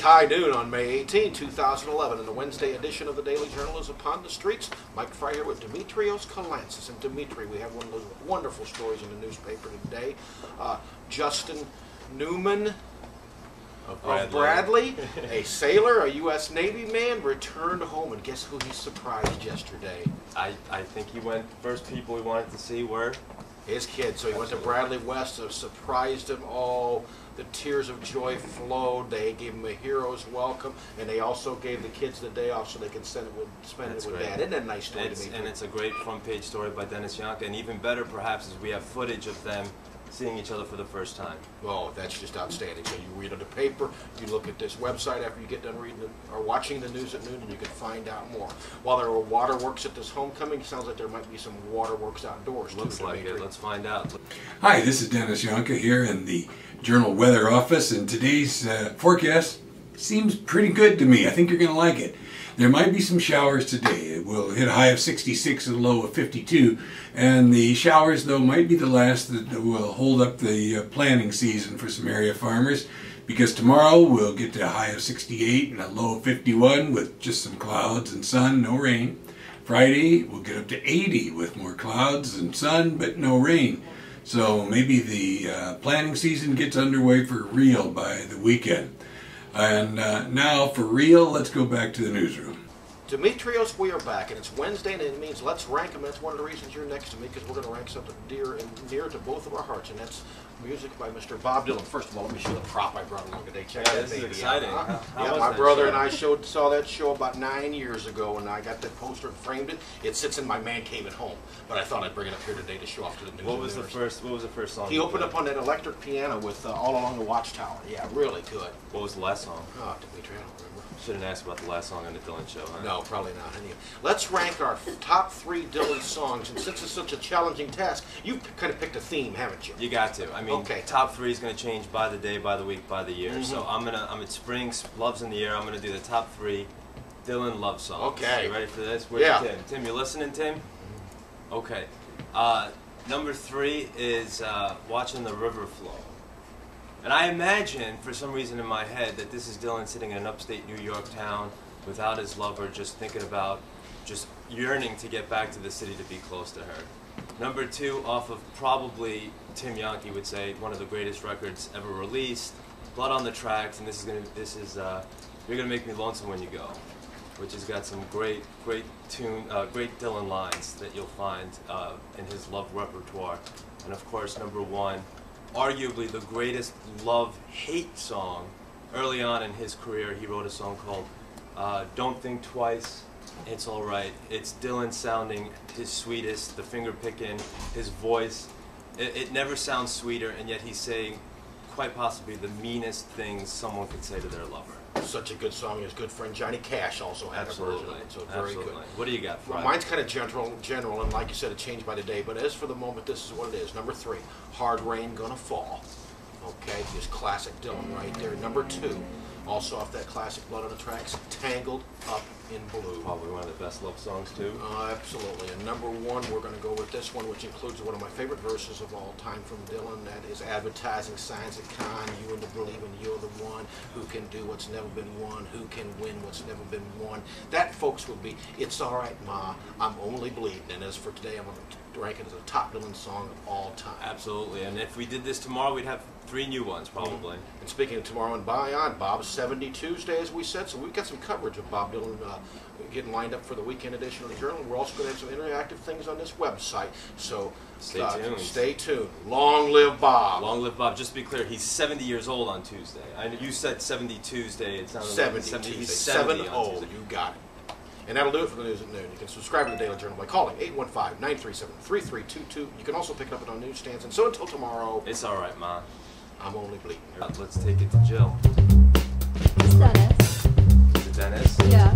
high noon on May 18, 2011, and the Wednesday edition of the Daily Journal is upon the streets. Mike Frey here with Dimitrios Kalantzis. And Dimitri, we have one of those wonderful stories in the newspaper today. Justin Newman of Bradley, a sailor, a U.S. Navy man, returned home, and guess who he surprised yesterday? I think he went, first people he wanted to see were his kids. So he went to Bradley West, surprised them all. The tears of joy flowed. They gave him a hero's welcome, and they also gave the kids the day off so they could spend it with Dad. Isn't that a nice story to me? And it's a great front page story by Yohnka, and even better perhaps is we have footage of them seeing each other for the first time. Oh, that's just outstanding. So you read the paper, you look at this website after you get done reading or watching the news at noon, and you can find out more. While there were waterworks at this homecoming, it sounds like there might be some waterworks outdoors. Looks like it. Let's find out. Hi, this is Yohnka here in the Journal Weather Office, and today's forecast seems pretty good to me. I think you're going to like it. There might be some showers today. It will hit a high of 66 and a low of 52, and the showers, though, might be the last that will hold up the planting season for some area farmers, because tomorrow we'll get to a high of 68 and a low of 51 with just some clouds and sun, no rain. Friday we'll get up to 80 with more clouds and sun, but no rain. So maybe the planting season gets underway for real by the weekend. And now, for real, let's go back to the newsroom. Dimitrios, we are back, and it's Wednesday, and it means let's rank them. That's one of the reasons you're next to me, because we're going to rank something dear and near to both of our hearts, and that's music by Mr. Bob Dylan. First of all, let me show the prop I brought along today. Check that this baby is exciting. out. How My brother and I saw that show about 9 years ago, and I got that poster and framed it. It sits in my man cave at home, but I thought I'd bring it up here today to show off to the news. What was the first song? He opened up on that electric piano with All Along the Watchtower. Yeah, really good. What was the last song? Oh, Dimitri, I don't remember. Shouldn't ask about the last song on the Dylan show, huh? No, probably not. Anyway, let's rank our top 3 Dylan songs, and since it's such a challenging task, you've kind of picked a theme, haven't you? You got to. I mean, okay. Top 3 is going to change by the day, by the week, by the year. So I'm at spring, love's in the air. I'm gonna do the top 3 Dylan love songs. Okay. You ready for this? Where's Tim? Tim, you listening, Tim? Okay. Number 3 is Watching the River Flow. And I imagine, for some reason in my head, that this is Dylan sitting in an upstate New York town without his lover, just thinking about, just yearning to get back to the city to be close to her. Number 2, off of probably, Tim Yohnka would say, one of the greatest records ever released, Blood on the Tracks, and You're Gonna Make Me Lonesome When You Go, which has got some great Dylan lines that you'll find in his love repertoire. And of course, number 1, arguably the greatest love-hate song. Early on in his career, he wrote a song called Don't Think Twice, It's Alright. It's Dylan sounding his sweetest, the finger picking, his voice. It never sounds sweeter, and yet he's saying quite possibly the meanest things someone could say to their lover. Such a good song. His good friend Johnny Cash also had a version of it, so very good. What do you got, Friday? Well, mine's kind of general, and like you said, it changed by the day, but as for the moment, this is what it is. Number 3, Hard Rain Gonna Fall. Okay, just classic Dylan right there. Number 2, also off that classic Blood on the Tracks, Tangled Up in Blue. Probably one of the best love songs, too. Absolutely. And number 1, we're going to go with this one, which includes one of my favorite verses of all time from Dylan. That is Advertising Signs of Con. You and the believing you're the one who can do what's never been won, who can win what's never been won. That, folks, would be It's Alright Ma, I'm Only Bleeding. And as for today, I'm going to rank it as a top Dylan song of all time. Absolutely. And if we did this tomorrow, we'd have 3 new ones, probably. And speaking of tomorrow and beyond, Bob's 70 Tuesday, as we said, so we've got some coverage of Bob Dylan getting lined up for the weekend edition of the Journal. We're also going to have some interactive things on this website, so stay tuned. Stay tuned. Long live Bob. Long live Bob. Just to be clear, he's 70 years old on Tuesday. I know you said 70 Tuesday. It sounded 70 like 70. Tuesday. He's 70 on Tuesday. You got it. And that'll do it for the news at noon. You can subscribe to the Daily Journal by calling 815-937-3322. You can also pick it up on newsstands. And so until tomorrow, it's all right, Ma. I'm only bleeding. Let's take it to Jill. It's Dennis. Is it Dennis? Yeah.